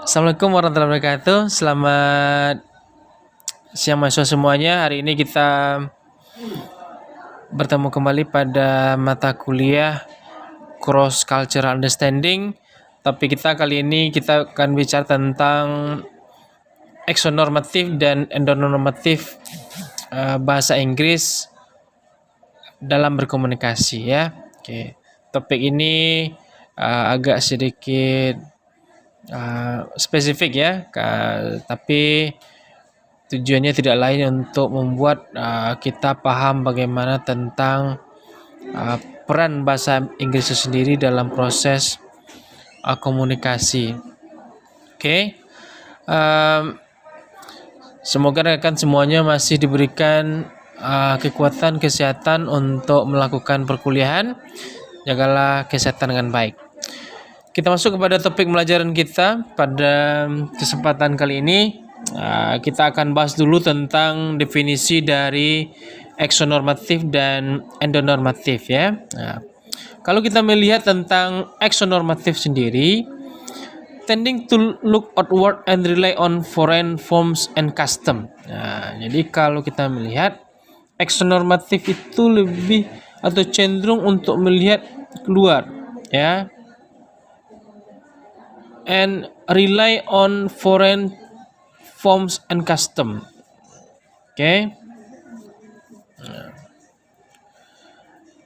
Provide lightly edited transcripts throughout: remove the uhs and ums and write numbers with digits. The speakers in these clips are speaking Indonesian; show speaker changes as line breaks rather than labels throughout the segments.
Assalamualaikum warahmatullahi wabarakatuh. Selamat siang mahasiswa semuanya. Hari ini kita bertemu kembali pada mata kuliah Cross Cultural Understanding. Topik kita kali ini kita akan bicara tentang eksonormatif dan endonormatif bahasa Inggris dalam berkomunikasi ya. Oke. Topik ini agak sedikit spesifik ya, tapi tujuannya tidak lain untuk membuat kita paham bagaimana tentang peran bahasa Inggris itu sendiri dalam proses komunikasi. Oke. Semoga rekan semuanya masih diberikan kekuatan kesehatan untuk melakukan perkuliahan. Jagalah kesehatan dengan baik. Kita masuk kepada topik pelajaran kita pada kesempatan kali ini. Kita akan bahas dulu tentang definisi dari eksonormatif dan endonormatif ya. Kalau kita melihat tentang eksonormatif sendiri, tending to look outward and rely on foreign forms and custom. Jadi kalau kita melihat eksonormatif itu lebih atau cenderung untuk melihat keluar ya, and rely on foreign forms and custom. Oke.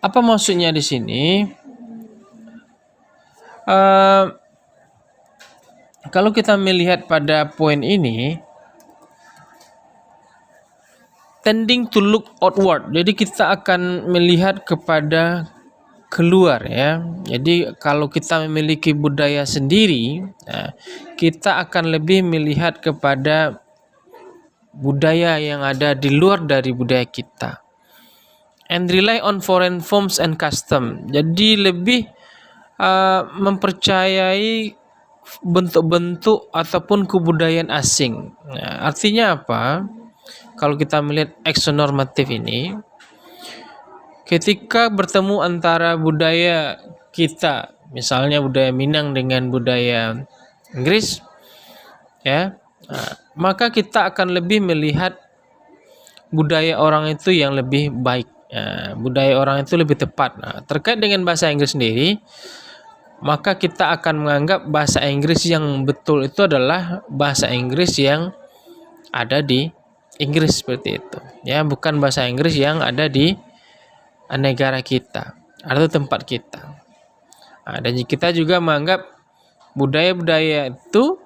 Apa maksudnya di sini? Kalau kita melihat pada poin ini, tending to look outward. Jadi kita akan melihat kepada keluar ya. Jadi kalau kita memiliki budaya sendiri, kita akan lebih melihat kepada budaya yang ada di luar dari budaya kita. And rely on foreign forms and custom. Jadi lebih mempercayai bentuk-bentuk ataupun kebudayaan asing. Artinya apa? Kalau kita melihat eksonormatif ini, ketika bertemu antara budaya kita, misalnya budaya Minang dengan budaya Inggris, ya, maka kita akan lebih melihat budaya orang itu yang lebih baik, budaya orang itu lebih tepat. Terkait dengan bahasa Inggris sendiri, maka kita akan menganggap bahasa Inggris yang betul itu adalah bahasa Inggris yang ada di Inggris seperti itu, ya, bukan bahasa Inggris yang ada di negara kita atau tempat kita. Dan kita juga menganggap budaya-budaya itu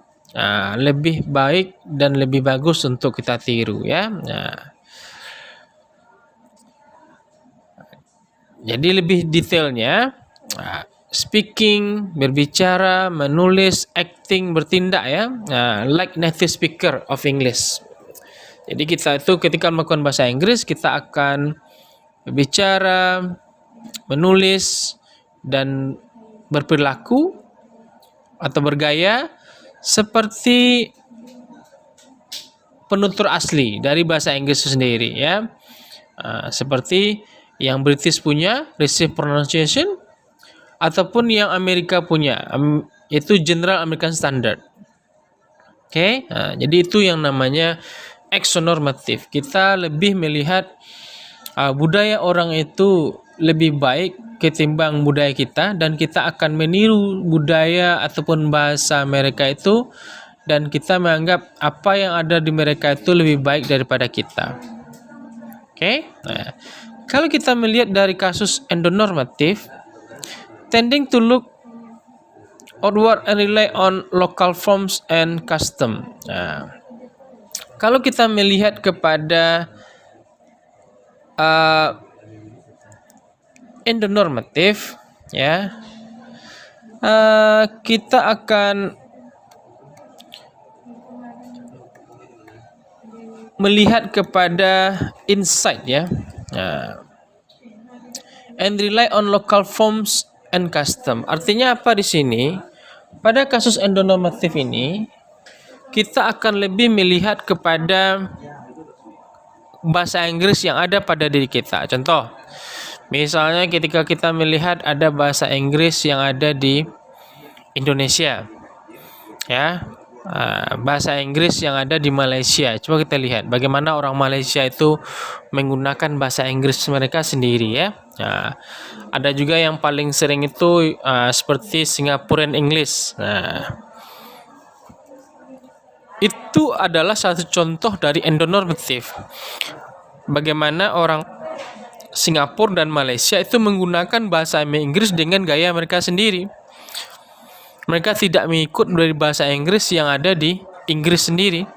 lebih baik dan lebih bagus untuk kita tiru ya. Jadi lebih detailnya, speaking, berbicara, menulis, acting, bertindak ya, like native speaker of English. Jadi kita itu ketika melakukan bahasa Inggris, kita akan berbicara, menulis, dan berperilaku atau bergaya seperti penutur asli dari bahasa Inggris itu sendiri ya. Seperti yang British punya receive pronunciation ataupun yang Amerika punya itu General American Standard. Oke. Jadi itu yang namanya eksonormatif. Kita lebih melihat budaya orang itu lebih baik ketimbang budaya kita, dan kita akan meniru budaya ataupun bahasa mereka itu, dan kita menganggap apa yang ada di mereka itu lebih baik daripada kita. Oke. Kalau kita melihat dari kasus endonormatif, tending to look outward and rely on local forms and custom. Kalau kita melihat kepada endonormatif ya, kita akan melihat kepada insight ya, and rely on local forms and custom. Artinya apa di sini? Pada kasus endonormatif ini, kita akan lebih melihat kepada bahasa Inggris yang ada pada diri kita. Contoh, misalnya ketika kita melihat ada bahasa Inggris yang ada di Indonesia, ya, bahasa Inggris yang ada di Malaysia. Coba kita lihat bagaimana orang Malaysia itu menggunakan bahasa Inggris mereka sendiri ya. Ada juga yang paling sering itu seperti Singaporean English. Itu adalah satu contoh dari endonormative. Bagaimana orang Singapura dan Malaysia itu menggunakan bahasa Inggris dengan gaya mereka sendiri. Mereka tidak mengikut dari bahasa Inggris yang ada di Inggris sendiri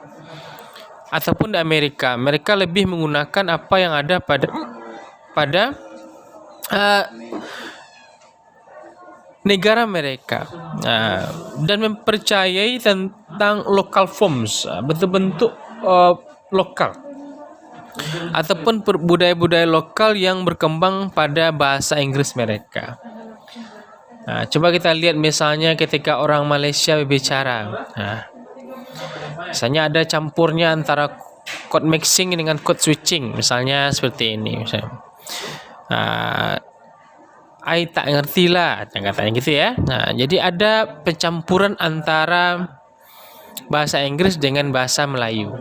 ataupun di Amerika. Mereka lebih menggunakan apa yang ada pada negara mereka, dan mempercayai tentang local forms, bentuk-bentuk lokal ataupun budaya-budaya lokal yang berkembang pada bahasa Inggris mereka. Coba kita lihat misalnya ketika orang Malaysia berbicara, misalnya ada campurnya antara code mixing dengan code switching, misalnya seperti ini. Misalnya, I tak ngerti lah, katanya gitu ya. Jadi ada pencampuran antara bahasa Inggris dengan bahasa Melayu.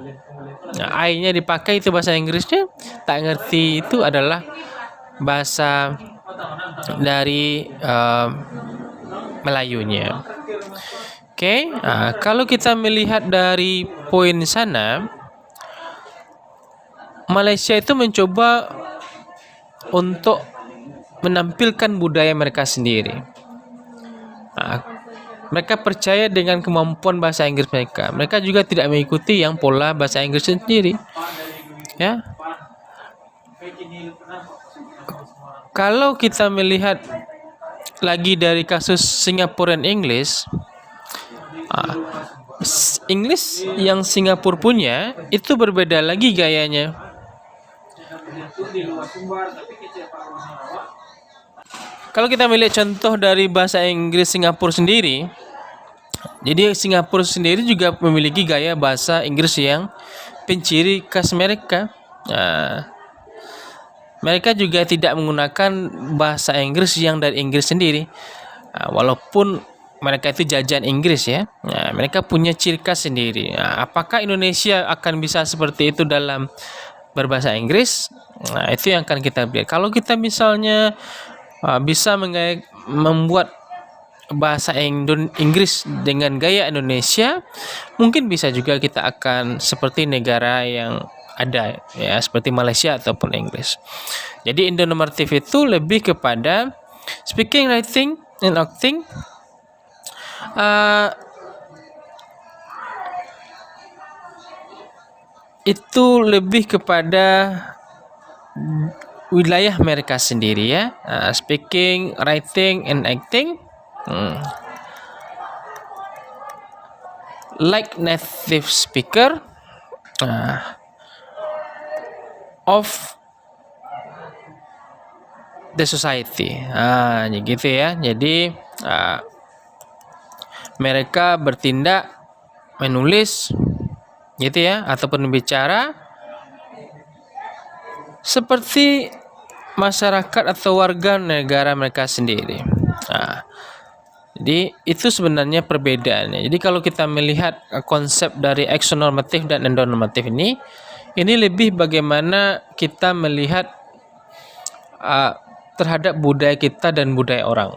I-nya dipakai itu bahasa Inggrisnya, tak ngerti itu adalah bahasa dari Melayunya. Oke, kalau kita melihat dari poin sana, Malaysia itu mencoba untuk menampilkan budaya mereka sendiri. Mereka percaya dengan kemampuan bahasa Inggris mereka. Mereka juga tidak mengikuti yang pola bahasa Inggris sendiri. Ya. Kalau kita melihat lagi dari kasus Singaporean English, English yang Singapura punya itu berbeda lagi gayanya. Kalau kita melihat contoh dari bahasa Inggris Singapura sendiri, jadi Singapura sendiri juga memiliki gaya bahasa Inggris yang penciri khas mereka. Mereka juga tidak menggunakan bahasa Inggris yang dari Inggris sendiri, walaupun mereka itu jajahan Inggris ya. Mereka punya ciri khas sendiri. Apakah Indonesia akan bisa seperti itu dalam berbahasa Inggris? Itu yang akan kita lihat. Kalau kita misalnya bisa membuat bahasa Inggris dengan gaya Indonesia, mungkin bisa juga kita akan seperti negara yang ada ya, seperti Malaysia ataupun Inggris. Jadi endonormative itu lebih kepada speaking, writing, and acting. Itu lebih kepada wilayah mereka sendiri ya. Speaking, writing, and acting. Like native speaker of the society. Gitu ya. Jadi mereka bertindak, menulis gitu ya, ataupun berbicara seperti masyarakat atau warga negara mereka sendiri. Jadi itu sebenarnya perbedaannya. Jadi kalau kita melihat konsep dari exonormative dan endonormative ini lebih bagaimana kita melihat terhadap budaya kita dan budaya orang.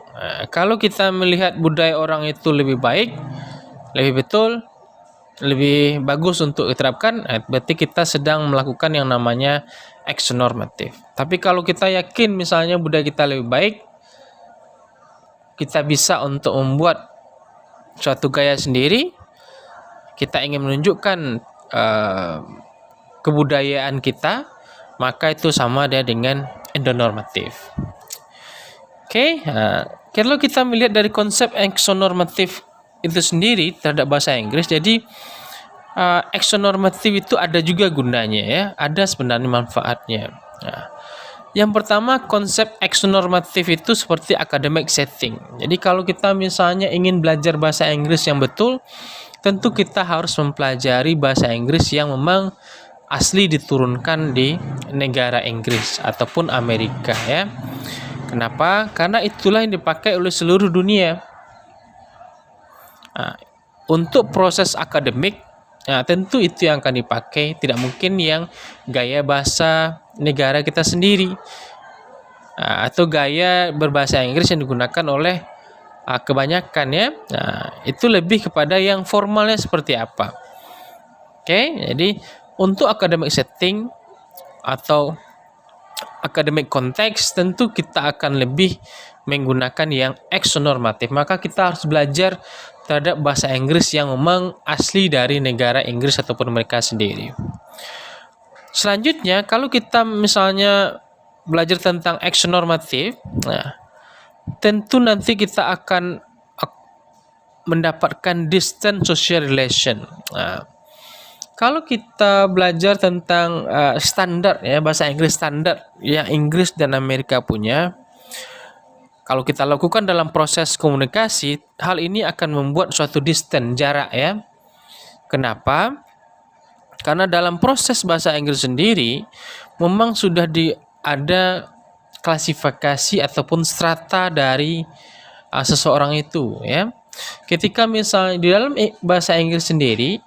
Kalau kita melihat budaya orang itu lebih baik, lebih betul, lebih bagus untuk diterapkan, berarti kita sedang melakukan yang namanya exonormative. Tapi kalau kita yakin misalnya budaya kita lebih baik, kita bisa untuk membuat suatu gaya sendiri, kita ingin menunjukkan kebudayaan kita, maka itu sama dengan endonormative. Oke, kalau kita melihat dari konsep exonormative itu sendiri terhadap bahasa Inggris, jadi exonormative itu ada juga gunanya ya, ada sebenarnya manfaatnya. Yang pertama, konsep exonormative itu seperti academic setting. Jadi kalau kita misalnya ingin belajar bahasa Inggris yang betul, tentu kita harus mempelajari bahasa Inggris yang memang asli diturunkan di negara Inggris ataupun Amerika ya. Kenapa? Karena itulah yang dipakai oleh seluruh dunia. untuk proses akademik, nah, tentu itu yang akan dipakai, tidak mungkin yang gaya bahasa negara kita sendiri, atau gaya berbahasa Inggris yang digunakan oleh kebanyakan ya. Nah, itu lebih kepada yang formalnya seperti apa. Oke, jadi untuk academic setting atau academic konteks tentu kita akan lebih menggunakan yang exonormatif. Maka kita harus belajar terhadap bahasa Inggris yang memang asli dari negara Inggris ataupun mereka sendiri. Selanjutnya, kalau kita misalnya belajar tentang exonormatif, nah, tentu nanti kita akan mendapatkan distant social relation. Nah, kalau kita belajar tentang standar ya, bahasa Inggris standar yang Inggris dan Amerika punya, kalau kita lakukan dalam proses komunikasi, hal ini akan membuat suatu distance, jarak ya. Kenapa? Karena dalam proses bahasa Inggris sendiri memang sudah ada klasifikasi ataupun strata dari seseorang itu ya. Ketika misalnya di dalam bahasa Inggris sendiri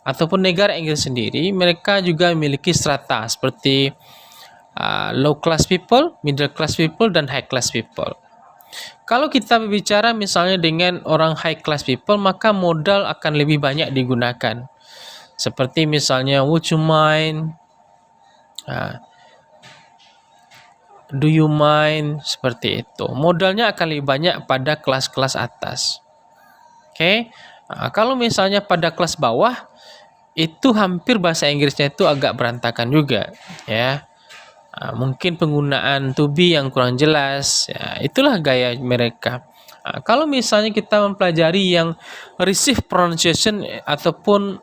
ataupun negara Inggris sendiri, mereka juga memiliki strata seperti low class people, middle class people, dan high class people. Kalau kita berbicara misalnya dengan orang high class people, maka modal akan lebih banyak digunakan. Seperti misalnya, would you mind? Do you mind? Seperti itu. Modalnya akan lebih banyak pada kelas-kelas atas. Oke. Kalau misalnya pada kelas bawah, itu hampir bahasa Inggrisnya itu agak berantakan juga. Ya. Mungkin penggunaan to be yang kurang jelas, ya, itulah gaya mereka. Kalau misalnya kita mempelajari yang receive pronunciation ataupun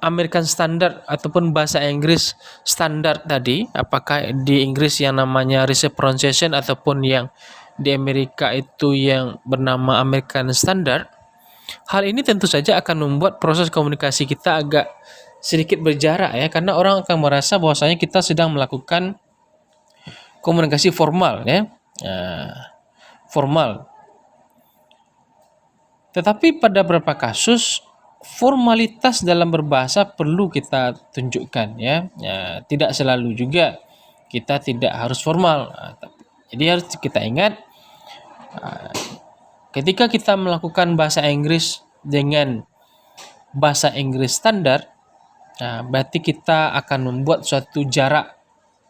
American Standard ataupun bahasa Inggris standar tadi, apakah di Inggris yang namanya receive pronunciation ataupun yang di Amerika itu yang bernama American Standard, hal ini tentu saja akan membuat proses komunikasi kita agak sedikit berjarak ya, karena orang akan merasa bahwasanya kita sedang melakukan komunikasi formal ya, formal. Tetapi pada beberapa kasus formalitas dalam berbahasa perlu kita tunjukkan ya, tidak selalu juga kita tidak harus formal. Jadi harus kita ingat ketika kita melakukan bahasa Inggris dengan bahasa Inggris standar, berarti kita akan membuat suatu jarak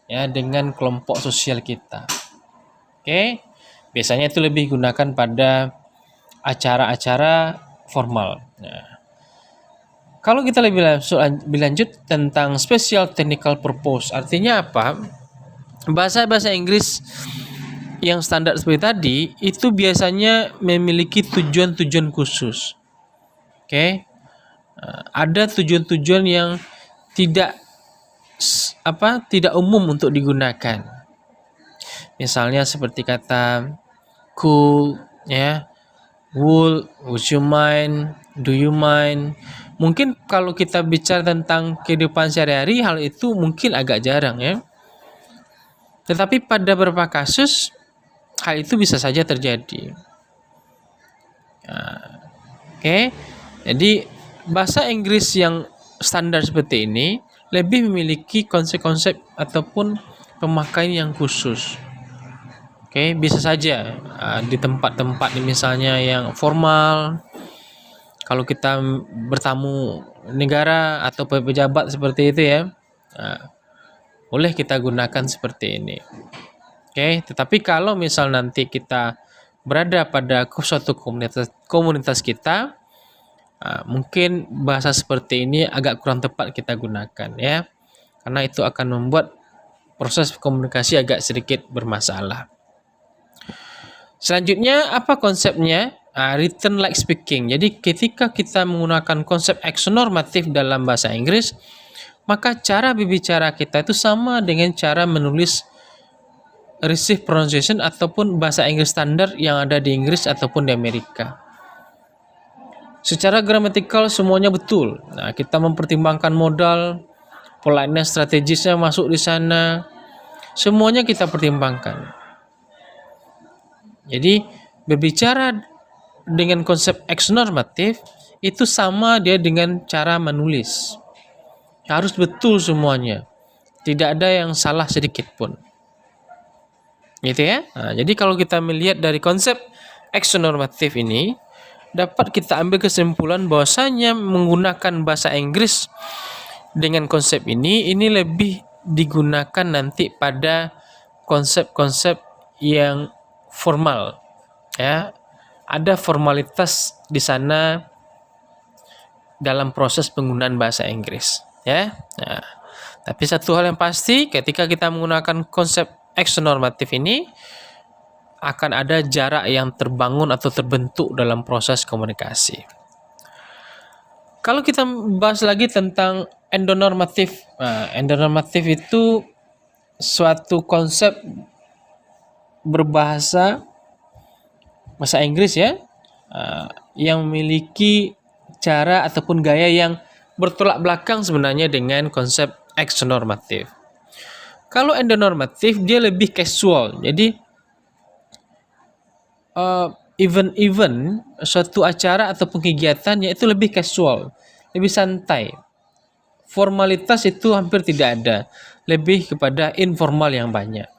ya dengan kelompok sosial kita. Oke, biasanya itu lebih gunakan pada acara-acara formal. Kalau kita lebih lanjut tentang special technical purpose, artinya apa? Bahasa Inggris yang standar seperti tadi itu biasanya memiliki tujuan-tujuan khusus. Oke. Ada tujuan-tujuan yang tidak umum untuk digunakan. Misalnya seperti kata cool ya, would you mind, do you mind. Mungkin kalau kita bicara tentang kehidupan sehari-hari, hal itu mungkin agak jarang ya. Tetapi pada beberapa kasus hal itu bisa saja terjadi. Oke. Jadi bahasa Inggris yang standar seperti ini lebih memiliki konsep-konsep ataupun pemakaian yang khusus. Oke, bisa saja di tempat-tempat misalnya yang formal, kalau kita bertamu negara atau pejabat seperti itu ya, boleh kita gunakan seperti ini. Oke, tetapi kalau misal nanti kita berada pada suatu komunitas kita, mungkin bahasa seperti ini agak kurang tepat kita gunakan ya, karena itu akan membuat proses komunikasi agak sedikit bermasalah. Selanjutnya apa konsepnya? Written like speaking. Jadi ketika kita menggunakan konsep exonormatif dalam bahasa Inggris, maka cara berbicara kita itu sama dengan cara menulis receive pronunciation ataupun bahasa Inggris standar yang ada di Inggris ataupun di Amerika. Secara gramatikal semuanya betul. Nah, kita mempertimbangkan modal, politeness, strategisnya masuk di sana. Semuanya kita pertimbangkan. Jadi berbicara dengan konsep eksonormatif itu sama dia dengan cara menulis. Harus betul semuanya. Tidak ada yang salah sedikit pun. Gitu ya. Nah, jadi kalau kita melihat dari konsep eksonormatif ini, dapat kita ambil kesimpulan bahwasanya menggunakan bahasa Inggris dengan konsep ini lebih digunakan nanti pada konsep-konsep yang formal, ya. Ada formalitas di sana dalam proses penggunaan bahasa Inggris, ya. Nah, tapi satu hal yang pasti, ketika kita menggunakan konsep eksonormatif ini, akan ada jarak yang terbangun atau terbentuk dalam proses komunikasi. Kalau kita bahas lagi tentang endonormatif, endonormatif itu suatu konsep berbahasa bahasa Inggris ya, yang memiliki cara ataupun gaya yang bertolak belakang sebenarnya dengan konsep eksonormatif. Kalau endonormatif dia lebih casual, jadi event suatu acara ataupun kegiatannya itu lebih casual, lebih santai. Formalitas itu hampir tidak ada, lebih kepada informal yang banyak.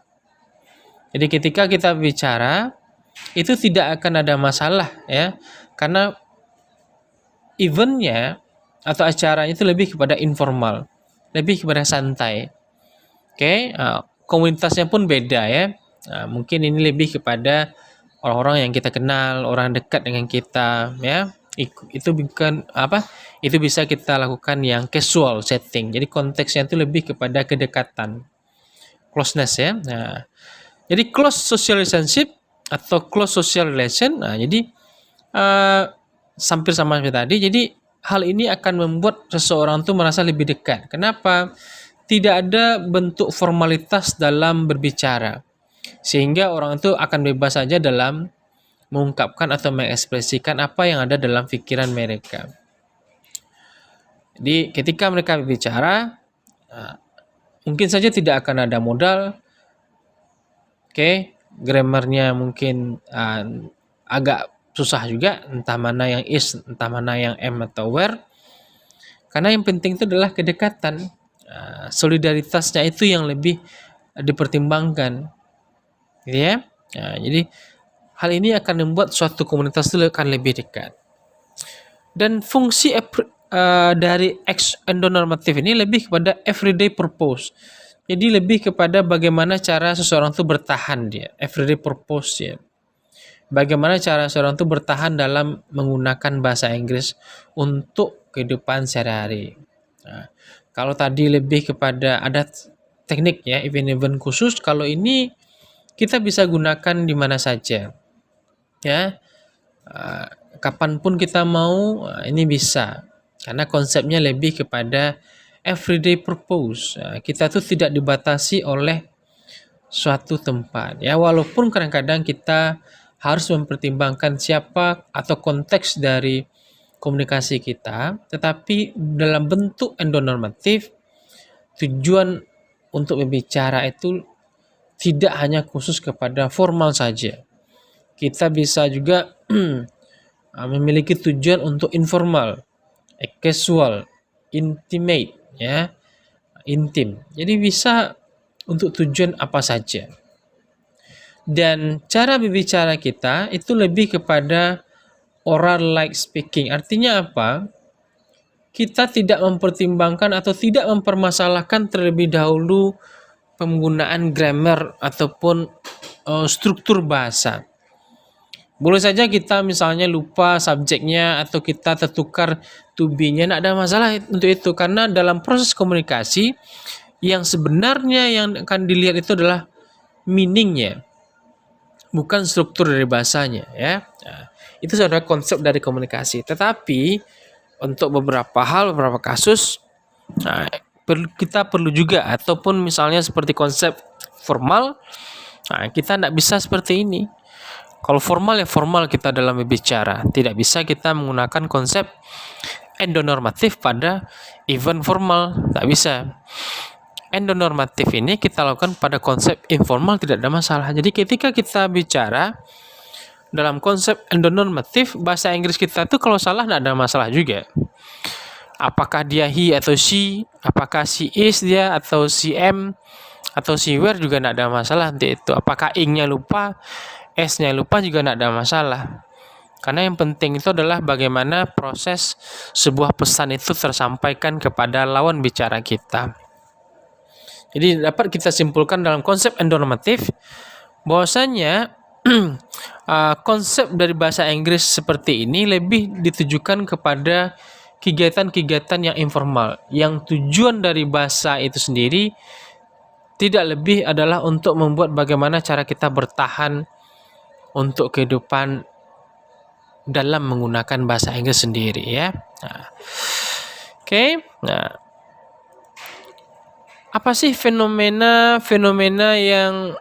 Jadi ketika kita bicara itu tidak akan ada masalah ya, karena eventnya atau acaranya itu lebih kepada informal, lebih kepada santai. Oke, komunitasnya pun beda ya. Mungkin ini lebih kepada orang-orang yang kita kenal, orang dekat dengan kita ya. Itu bukan apa? Itu bisa kita lakukan yang casual setting. Jadi konteksnya itu lebih kepada kedekatan, closeness ya. Nah, jadi close social relationship atau close social relation. Nah, jadi hampir sama seperti tadi. Jadi hal ini akan membuat seseorang tuh merasa lebih dekat. Kenapa? Tidak ada bentuk formalitas dalam berbicara. Sehingga orang itu akan bebas saja dalam mengungkapkan atau mengekspresikan apa yang ada dalam pikiran mereka. Jadi ketika mereka berbicara, mungkin saja tidak akan ada modal, grammarnya mungkin agak susah juga, entah mana yang is, entah mana yang am atau were. Karena yang penting itu adalah kedekatan, solidaritasnya itu yang lebih dipertimbangkan. Gitu ya. Nah, jadi hal ini akan membuat suatu komunitas itu akan lebih dekat. Dan fungsi dari endonormatif ini lebih kepada everyday purpose. Jadi lebih kepada bagaimana cara seseorang itu bertahan dia, everyday purpose ya. Bagaimana cara seseorang itu bertahan dalam menggunakan bahasa Inggris untuk kehidupan sehari-hari. Nah, kalau tadi lebih kepada ada teknik ya, event-event khusus, kalau ini kita bisa gunakan di mana saja, ya, kapanpun kita mau, ini bisa, karena konsepnya lebih kepada everyday purpose. Kita tuh tidak dibatasi oleh suatu tempat, ya, walaupun kadang-kadang kita harus mempertimbangkan siapa atau konteks dari komunikasi kita, tetapi dalam bentuk endonormatif, tujuan untuk berbicara itu tidak hanya khusus kepada formal saja. Kita bisa juga memiliki tujuan untuk informal, casual, intimate, ya, intim. Jadi bisa untuk tujuan apa saja. Dan cara berbicara kita itu lebih kepada oral like speaking. Artinya apa? Kita tidak mempertimbangkan atau tidak mempermasalahkan terlebih dahulu penggunaan grammar ataupun struktur bahasa. Boleh saja kita misalnya lupa subjeknya atau kita tertukar to be-nya, tidak ada masalah untuk itu, karena dalam proses komunikasi yang sebenarnya yang akan dilihat itu adalah meaning-nya, bukan struktur dari bahasanya ya. Nah, itu adalah konsep dari komunikasi. Tetapi untuk beberapa hal, beberapa kasus, kita perlu juga, ataupun misalnya seperti konsep formal, kita tidak bisa seperti ini. Kalau formal ya formal kita dalam berbicara, tidak bisa kita menggunakan konsep endonormatif pada event formal, tak bisa. Endonormatif ini kita lakukan pada konsep informal, tidak ada masalah. Jadi ketika kita bicara dalam konsep endonormatif, bahasa Inggris kita tuh kalau salah nggak ada masalah juga. Apakah dia he atau she, apakah she is dia atau she am atau she were juga nggak ada masalah nanti itu. Apakah ing-nya lupa, s-nya lupa juga nggak ada masalah. Karena yang penting itu adalah bagaimana proses sebuah pesan itu tersampaikan kepada lawan bicara kita. Jadi dapat kita simpulkan dalam konsep endonormatif bahwasanya konsep dari bahasa Inggris seperti ini lebih ditujukan kepada kegiatan-kegiatan yang informal, yang tujuan dari bahasa itu sendiri tidak lebih adalah untuk membuat bagaimana cara kita bertahan untuk kehidupan dalam menggunakan bahasa Inggris sendiri ya. Oke. Nah, apa sih fenomena yang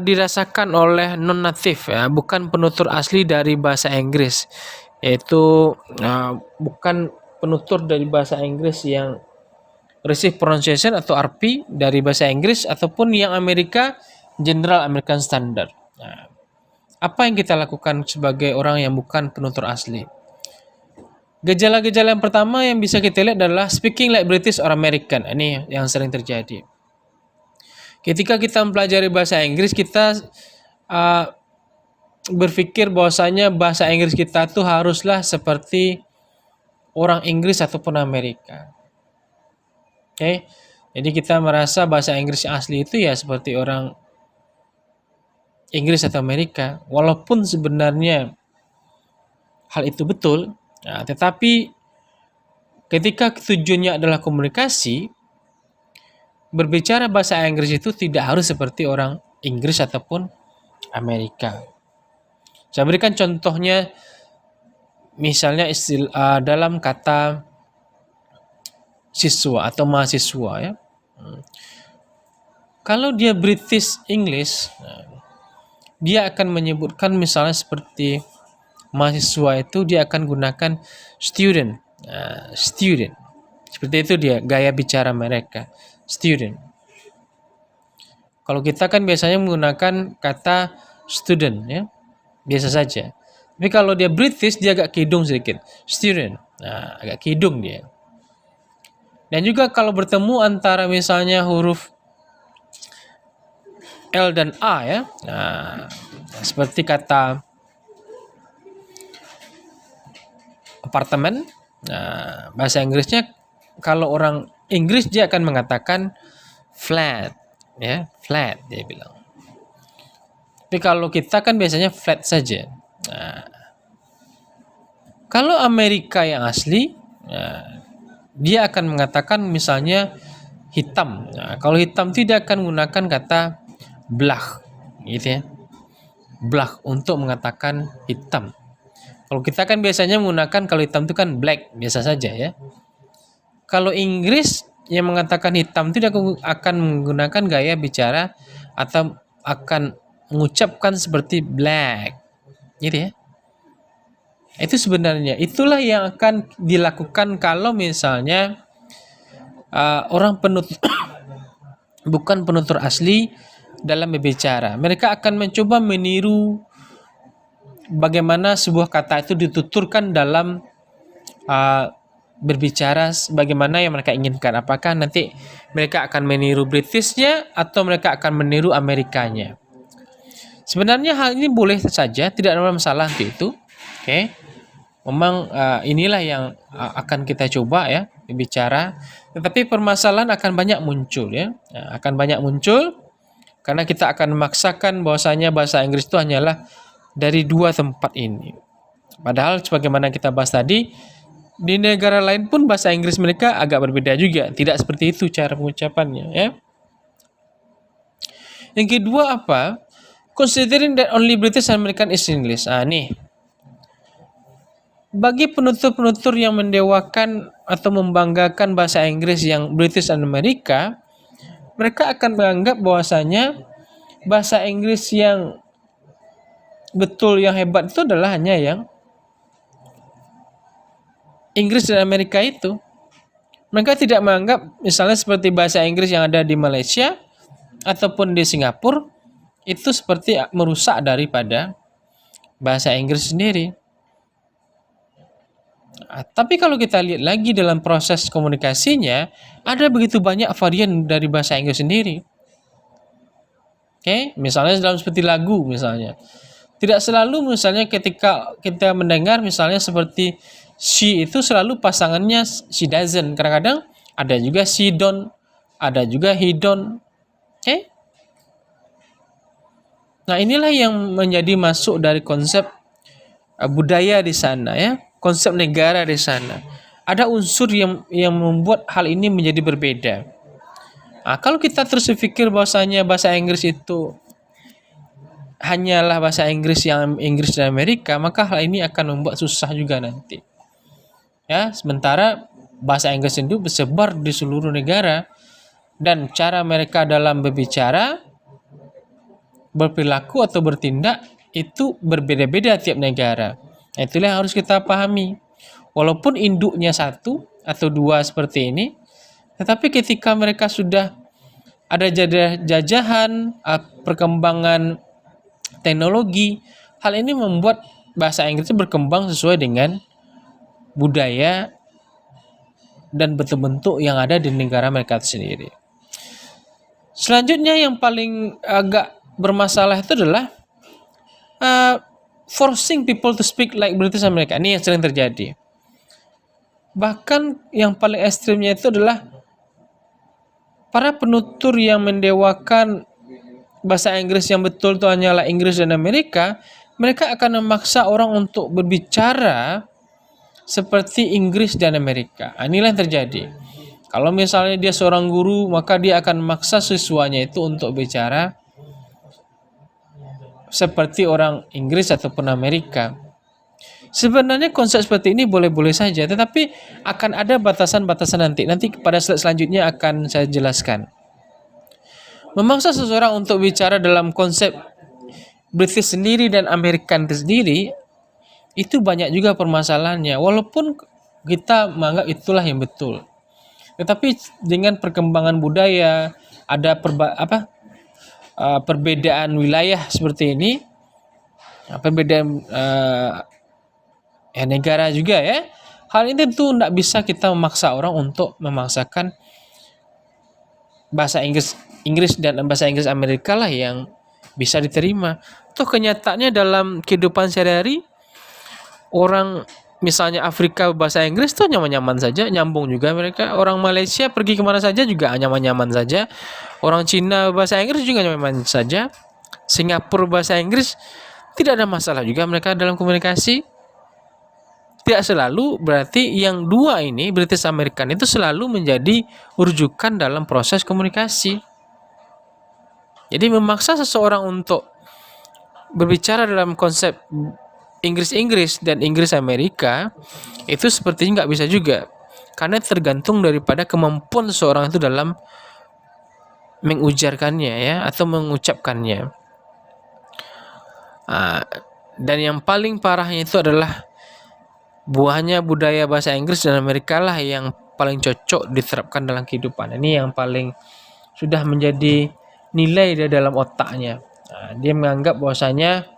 dirasakan oleh non-native ya, bukan penutur asli dari bahasa Inggris, yaitu bukan penutur dari bahasa Inggris yang receive pronunciation atau RP dari bahasa Inggris ataupun yang Amerika General American Standard. Nah, apa yang kita lakukan sebagai orang yang bukan penutur asli? Gejala-gejala yang pertama yang bisa kita lihat adalah speaking like British or American. Ini yang sering terjadi. Ketika kita mempelajari bahasa Inggris, kita berpikir bahwasanya bahasa Inggris kita tuh haruslah seperti orang Inggris ataupun Amerika. Oke. Jadi kita merasa bahasa Inggris yang asli itu ya seperti orang Inggris atau Amerika. Walaupun sebenarnya hal itu betul, nah, tetapi ketika tujuannya adalah komunikasi, berbicara bahasa Inggris itu tidak harus seperti orang Inggris ataupun Amerika. Saya berikan contohnya, misalnya dalam kata siswa atau mahasiswa ya. Kalau dia British English, dia akan menyebutkan misalnya seperti mahasiswa itu dia akan gunakan student. Student. Seperti itu dia gaya bicara mereka. Student. Kalau kita kan biasanya menggunakan kata student ya. Biasa saja. Tapi kalau dia British dia agak kidung sedikit. Student. Nah, agak kidung dia. Dan juga kalau bertemu antara misalnya huruf L dan A ya. Nah, seperti kata apartemen. Nah, bahasa Inggrisnya kalau orang Inggris dia akan mengatakan flat ya, flat dia bilang. Tapi kalau kita kan biasanya flat saja. Nah, kalau Amerika yang asli, dia akan mengatakan misalnya hitam. Nah, kalau hitam tidak akan menggunakan kata black, gitu ya. Black untuk mengatakan hitam. Kalau kita kan biasanya menggunakan kalau hitam itu kan black, biasa saja ya. Kalau Inggris yang mengatakan hitam tidak akan menggunakan gaya bicara atau akan mengucapkan seperti black, gitu ya. Itu sebenarnya itulah yang akan dilakukan kalau misalnya orang penutur bukan penutur asli dalam berbicara. Mereka akan mencoba meniru bagaimana sebuah kata itu dituturkan dalam berbicara bagaimana yang mereka inginkan. Apakah nanti mereka akan meniru Britishnya atau mereka akan meniru Amerikanya. Sebenarnya hal ini boleh saja, tidak ada masalah untuk itu. Oke. Memang inilah yang akan kita coba ya berbicara. Tetapi permasalahan akan banyak muncul ya. Akan banyak muncul karena kita akan memaksakan bahwasanya bahasa Inggris itu hanyalah dari dua tempat ini. Padahal sebagaimana kita bahas tadi, di negara lain pun bahasa Inggris mereka agak berbeda juga. Tidak seperti itu cara pengucapannya ya. Yang kedua apa? Considering that only British and American is English. Nih. Bagi penutur-penutur yang mendewakan atau membanggakan bahasa Inggris yang British dan Amerika, mereka akan menganggap bahwasanya bahasa Inggris yang betul yang hebat itu adalah hanya yang Inggris dan Amerika itu. Mereka tidak menganggap misalnya seperti bahasa Inggris yang ada di Malaysia ataupun di Singapura itu seperti merusak daripada bahasa Inggris sendiri. Tapi kalau kita lihat lagi dalam proses komunikasinya, ada begitu banyak varian dari bahasa Inggris sendiri. Oke, misalnya dalam seperti lagu misalnya. Tidak selalu misalnya ketika kita mendengar misalnya seperti she itu selalu pasangannya she doesn't. Kadang-kadang ada juga she don't, ada juga he don't. Oke? Nah, inilah yang menjadi masuk dari konsep budaya di sana ya, konsep negara di sana. Ada unsur yang membuat hal ini menjadi berbeda. Nah, kalau kita terus berpikir bahwasanya bahasa Inggris itu hanyalah bahasa Inggris yang Inggris dan Amerika, maka hal ini akan membuat susah juga nanti. Ya, sementara bahasa Inggris itu bersebar di seluruh negara dan cara mereka dalam berbicara, berperilaku atau bertindak itu berbeda-beda tiap negara. Itulah yang harus kita pahami. Walaupun induknya satu atau dua seperti ini, tetapi ketika mereka sudah ada jajahan, perkembangan teknologi, hal ini membuat bahasa Inggris berkembang sesuai dengan budaya dan bentuk-bentuk yang ada di negara mereka sendiri. Selanjutnya yang paling agak bermasalah itu adalah forcing people to speak like British America. Ini yang sering terjadi. Bahkan yang paling ekstrimnya itu adalah para penutur yang mendewakan bahasa Inggris yang betul itu hanyalah Inggris dan Amerika, mereka akan memaksa orang untuk berbicara seperti Inggris dan Amerika. Inilah yang terjadi. Kalau misalnya dia seorang guru, maka dia akan memaksa siswanya itu untuk bicara seperti orang Inggris ataupun Amerika. Sebenarnya konsep seperti ini boleh-boleh saja, tetapi akan ada batasan-batasan nanti. Nanti pada slide selanjutnya akan saya jelaskan. Memaksa seseorang untuk bicara dalam konsep British sendiri dan American sendiri, itu banyak juga permasalahannya. Walaupun kita menganggap itulah yang betul. Tetapi dengan perkembangan budaya, ada perbedaan wilayah seperti ini, perbedaan negara juga ya. Hal ini tentu tidak bisa kita memaksa orang untuk memaksakan bahasa Inggris dan bahasa Inggris Amerika lah yang bisa diterima. Toh kenyataannya dalam kehidupan sehari-hari, orang misalnya Afrika bahasa Inggris tuh nyaman-nyaman saja, nyambung juga mereka. Orang Malaysia pergi kemana saja juga nyaman-nyaman saja. Orang Cina bahasa Inggris juga nyaman saja. Singapura bahasa Inggris tidak ada masalah juga mereka dalam komunikasi. Tidak selalu berarti yang dua ini, British American itu selalu menjadi rujukan dalam proses komunikasi. Jadi memaksa seseorang untuk berbicara dalam konsep Inggris dan Inggris Amerika itu sepertinya nggak bisa juga, karena tergantung daripada kemampuan seseorang itu dalam mengujarkannya ya atau mengucapkannya. Dan yang paling parahnya itu adalah buahnya budaya bahasa Inggris dan Amerika lah yang paling cocok diterapkan dalam kehidupan. Ini yang paling sudah menjadi nilai dia dalam otaknya. Dia menganggap bahwasanya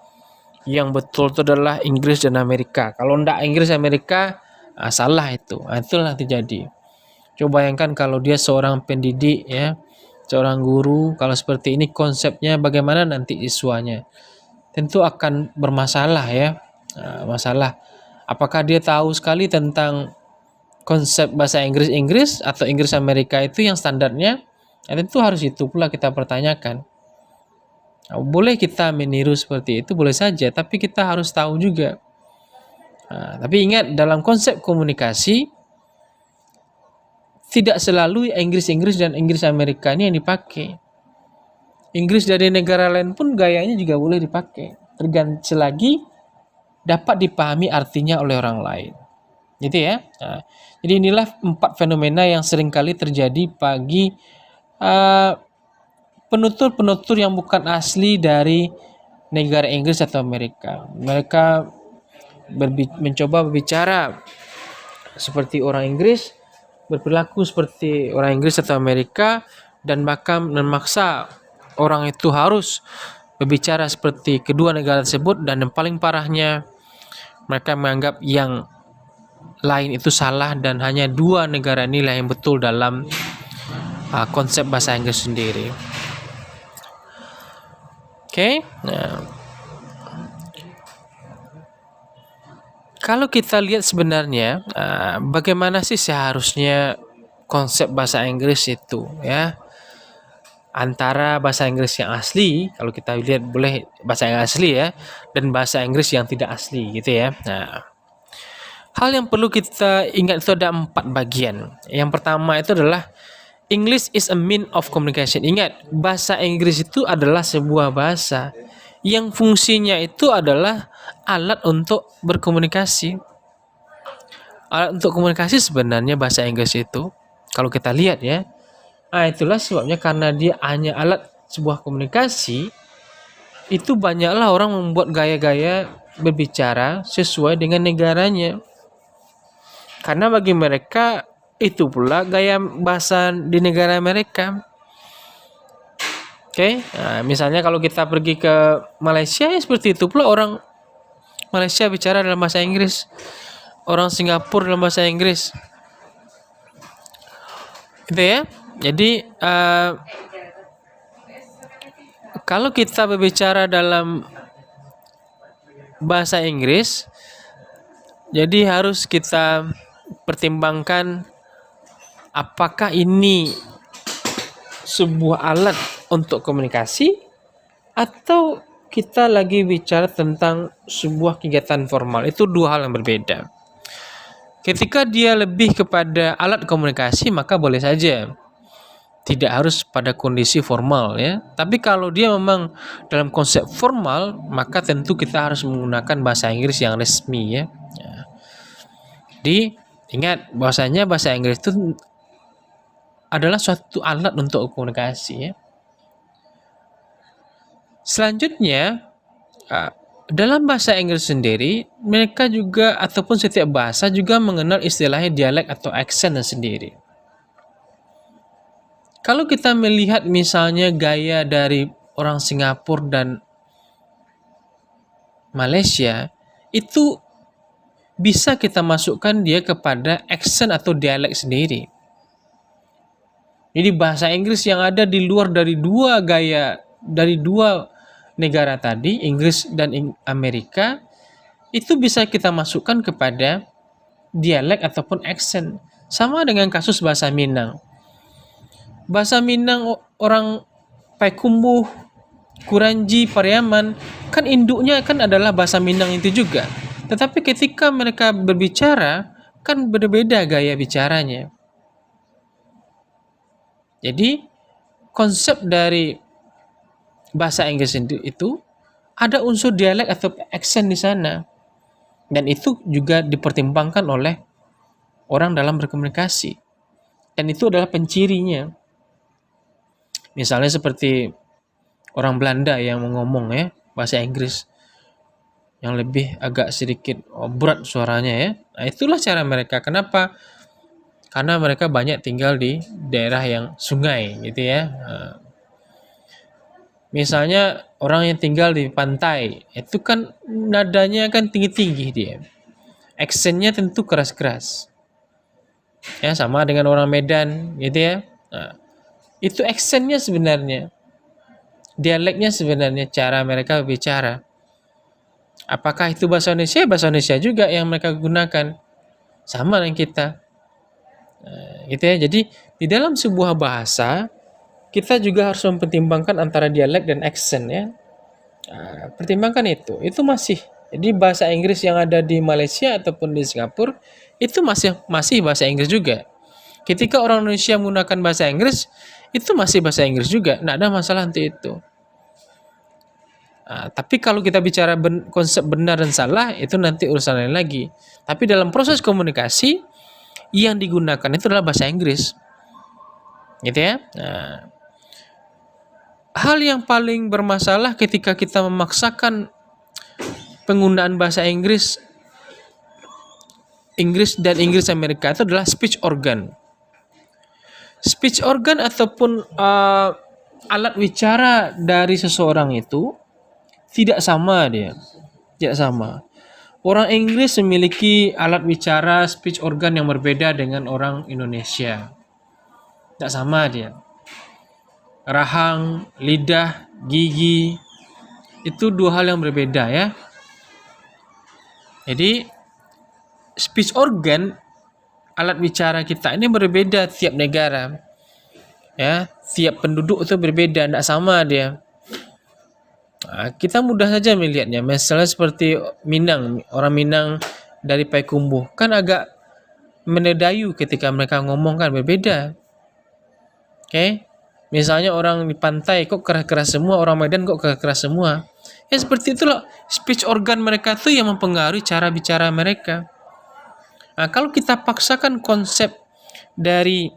yang betul itu adalah Inggris dan Amerika. Kalau tidak Inggris Amerika, salah itu. Itulah terjadi. Coba bayangkan kalau dia seorang pendidik ya, seorang guru, kalau seperti ini konsepnya bagaimana nanti siswanya? Tentu akan bermasalah ya. Masalah. Apakah dia tahu sekali tentang konsep bahasa Inggris atau Inggris Amerika itu yang standarnya? Tentu harus itu pula kita pertanyakan. Boleh kita meniru seperti itu, boleh saja, tapi kita harus tahu juga. Tapi ingat, dalam konsep komunikasi tidak selalu Inggris dan Inggris Amerika ini yang dipakai. Inggris dari negara lain pun gayanya juga boleh dipakai, tergantung selagi dapat dipahami artinya oleh orang lain. Gitu ya. Jadi inilah 4 fenomena yang seringkali terjadi bagi penutur-penutur yang bukan asli dari negara Inggris atau Amerika. Mereka mencoba berbicara seperti orang Inggris, berperilaku seperti orang Inggris atau Amerika, dan bahkan memaksa orang itu harus berbicara seperti kedua negara tersebut, dan yang paling parahnya mereka menganggap yang lain itu salah dan hanya dua negara inilah yang betul dalam konsep bahasa Inggris sendiri. Oke. Nah, kalau kita lihat sebenarnya bagaimana sih seharusnya konsep bahasa Inggris itu, ya, antara bahasa Inggris yang asli, kalau kita lihat boleh bahasa yang asli ya, dan bahasa Inggris yang tidak asli gitu ya. Nah, hal yang perlu kita ingat itu ada 4 bagian. Yang pertama itu adalah English is a mean of communication. Ingat, bahasa Inggris itu adalah sebuah bahasa yang fungsinya itu adalah alat untuk berkomunikasi. Alat untuk komunikasi sebenarnya bahasa Inggris itu, kalau kita lihat ya, itulah sebabnya karena dia hanya alat sebuah komunikasi, itu banyaklah orang membuat gaya-gaya berbicara sesuai dengan negaranya. Karena bagi mereka itu pula gaya bahasa di negara mereka. Oke, misalnya kalau kita pergi ke Malaysia ya seperti itu pula, orang Malaysia bicara dalam bahasa Inggris, orang Singapura dalam bahasa Inggris, gitu ya. Jadi kalau kita berbicara dalam bahasa Inggris, jadi harus kita pertimbangkan apakah ini sebuah alat untuk komunikasi atau kita lagi bicara tentang sebuah kegiatan formal. Itu dua hal yang berbeda. Ketika dia lebih kepada alat komunikasi, maka boleh saja, tidak harus pada kondisi formal ya. Tapi kalau dia memang dalam konsep formal, maka tentu kita harus menggunakan bahasa Inggris yang resmi ya. Jadi ingat bahwasanya bahasa Inggris itu adalah suatu alat untuk komunikasi ya. Selanjutnya, dalam bahasa Inggris sendiri, mereka juga ataupun setiap bahasa juga mengenal istilahnya dialek atau aksen sendiri. Kalau kita melihat misalnya gaya dari orang Singapura dan Malaysia, itu bisa kita masukkan dia kepada aksen atau dialek sendiri. Jadi bahasa Inggris yang ada di luar dari dua gaya, dari dua negara tadi, Inggris dan Amerika, itu bisa kita masukkan kepada dialek ataupun aksen. Sama dengan kasus bahasa Minang. Bahasa Minang orang Payakumbuh, Kuranji, Pariaman, kan induknya kan adalah bahasa Minang itu juga. Tetapi ketika mereka berbicara, kan berbeda gaya bicaranya. Jadi, konsep dari bahasa Inggris itu ada unsur dialek atau aksen di sana. Dan itu juga dipertimbangkan oleh orang dalam berkomunikasi. Dan itu adalah pencirinya. Misalnya seperti orang Belanda yang ngomong ya bahasa Inggris yang lebih agak sedikit berat suaranya ya. Nah, itulah cara mereka. Kenapa? Karena mereka banyak tinggal di daerah yang sungai gitu ya. Misalnya orang yang tinggal di pantai, itu kan nadanya kan tinggi-tinggi dia. Aksennya tentu keras-keras. Ya, sama dengan orang Medan gitu ya. Nah, itu aksennya sebenarnya. Dialeknya sebenarnya cara mereka berbicara. Apakah itu bahasa Indonesia? Bahasa Indonesia juga yang mereka gunakan. Sama dengan kita. Gitu ya. Jadi di dalam sebuah bahasa kita juga harus mempertimbangkan antara dialek dan aksen ya. Pertimbangkan itu masih. Jadi bahasa Inggris yang ada di Malaysia ataupun di Singapura itu masih bahasa Inggris juga. Ketika orang Indonesia menggunakan bahasa Inggris, itu masih bahasa Inggris juga. Nggak ada masalah untuk itu. Tapi kalau kita bicara konsep benar dan salah, itu nanti urusan lain lagi. Tapi dalam proses komunikasi, yang digunakan itu adalah bahasa Inggris. Gitu ya. Hal yang paling bermasalah ketika kita memaksakan penggunaan bahasa Inggris dan Inggris Amerika itu adalah speech organ. Speech organ ataupun alat bicara dari seseorang itu Tidak sama dia. Tidak sama. Orang Inggris memiliki alat bicara speech organ yang berbeda dengan orang Indonesia. Tidak sama dia. Rahang, lidah, gigi, itu dua hal yang berbeda ya. Jadi speech organ, alat bicara kita ini berbeda tiap negara. Ya, tiap penduduk itu berbeda, tidak sama dia. Kita mudah saja melihatnya. Misalnya seperti Minang, orang Minang dari Payakumbuh kan agak menedayu ketika mereka ngomong kan berbeda. Oke. Misalnya orang di pantai kok keras-keras semua, orang Medan kok keras-keras semua. Ya seperti itulah speech organ mereka tuh yang mempengaruhi cara bicara mereka. Nah, kalau kita paksakan konsep dari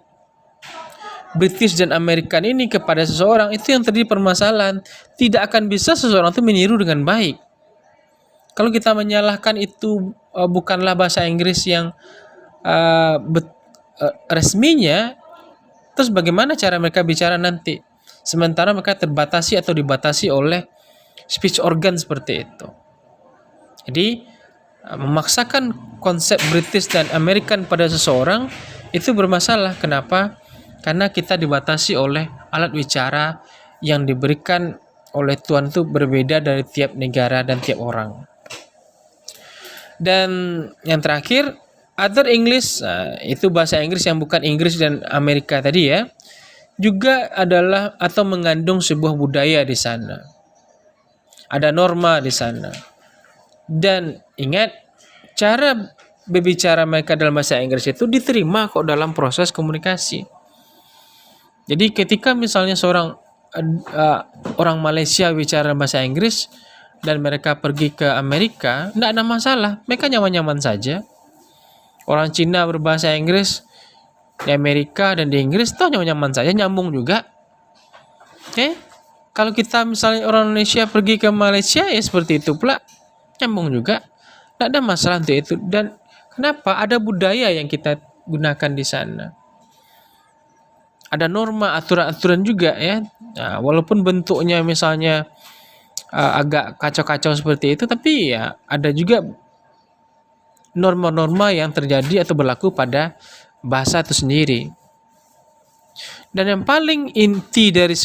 British dan American ini kepada seseorang, itu yang terjadi permasalahan. Tidak akan bisa seseorang itu meniru dengan baik. Kalau kita menyalahkan itu bukanlah bahasa Inggris yang resminya, terus bagaimana cara mereka bicara nanti? Sementara mereka terbatasi atau dibatasi oleh speech organ seperti itu. Jadi memaksakan konsep British dan American pada seseorang itu bermasalah. Kenapa? Karena kita dibatasi oleh alat bicara yang diberikan oleh Tuhan itu berbeda dari tiap negara dan tiap orang. Dan yang terakhir, other English, itu bahasa Inggris yang bukan Inggris dan Amerika tadi ya, juga adalah atau mengandung sebuah budaya di sana. Ada norma di sana. Dan ingat, cara berbicara mereka dalam bahasa Inggris itu diterima kok dalam proses komunikasi. Jadi ketika misalnya seorang orang Malaysia bicara bahasa Inggris dan mereka pergi ke Amerika, tidak ada masalah, mereka nyaman-nyaman saja. Orang Cina berbahasa Inggris di Amerika dan di Inggris toh nyaman-nyaman saja, nyambung juga. Oke? Kalau kita misalnya orang Indonesia pergi ke Malaysia ya seperti itu pula, nyambung juga. Tidak ada masalah untuk itu. Dan kenapa? Ada budaya yang kita gunakan di sana. Ada norma, aturan-aturan juga ya. Nah, walaupun bentuknya misalnya agak kacau-kacau seperti itu, tapi ya ada juga norma-norma yang terjadi atau berlaku pada bahasa itu sendiri. Dan yang paling inti dari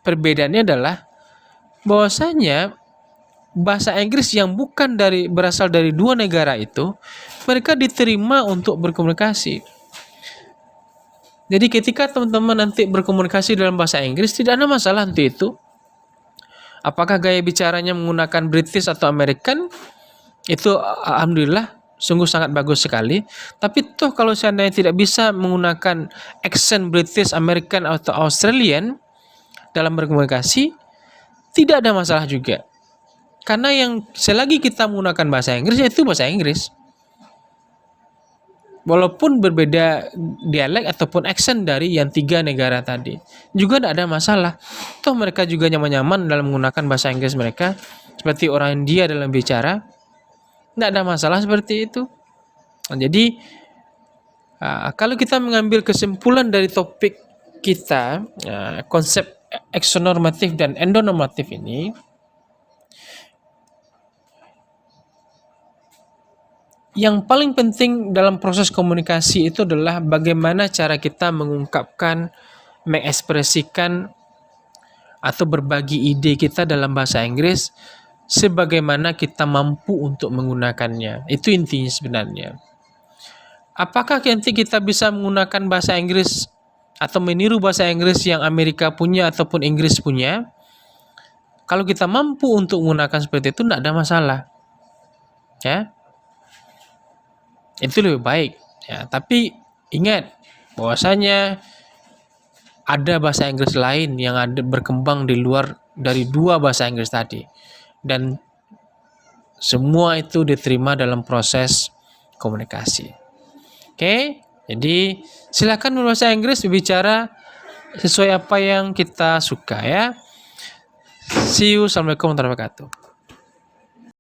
perbedaannya adalah bahwasanya bahasa Inggris yang bukan berasal dari dua negara itu, mereka diterima untuk berkomunikasi. Jadi ketika teman-teman nanti berkomunikasi dalam bahasa Inggris, tidak ada masalah untuk itu. Apakah gaya bicaranya menggunakan British atau American? Itu alhamdulillah sungguh sangat bagus sekali. Tapi toh kalau seandainya tidak bisa menggunakan accent British, American atau Australian dalam berkomunikasi, tidak ada masalah juga. Karena yang selagi kita menggunakan bahasa Inggris, itu bahasa Inggris. Walaupun berbeda dialek ataupun aksen dari yang tiga negara tadi, juga tidak ada masalah. Toh mereka juga nyaman-nyaman dalam menggunakan bahasa Inggris mereka, seperti orang India dalam bicara, tidak ada masalah seperti itu. Jadi kalau kita mengambil kesimpulan dari topik kita, konsep exonormatif dan endonormatif ini, yang paling penting dalam proses komunikasi itu adalah bagaimana cara kita mengungkapkan, mengekspresikan atau berbagi ide kita dalam bahasa Inggris sebagaimana kita mampu untuk menggunakannya. Itu intinya sebenarnya. Apakah nanti kita bisa menggunakan bahasa Inggris atau meniru bahasa Inggris yang Amerika punya ataupun Inggris punya? Kalau kita mampu untuk menggunakan seperti itu, tidak ada masalah. Ya. Itu lebih baik ya, tapi ingat bahwasanya ada bahasa Inggris lain yang ada berkembang di luar dari dua bahasa Inggris tadi, dan semua itu diterima dalam proses komunikasi. Oke, jadi silakan berbahasa Inggris, berbicara sesuai apa yang kita suka ya. See you, assalamualaikum warahmatullahi wabarakatuh.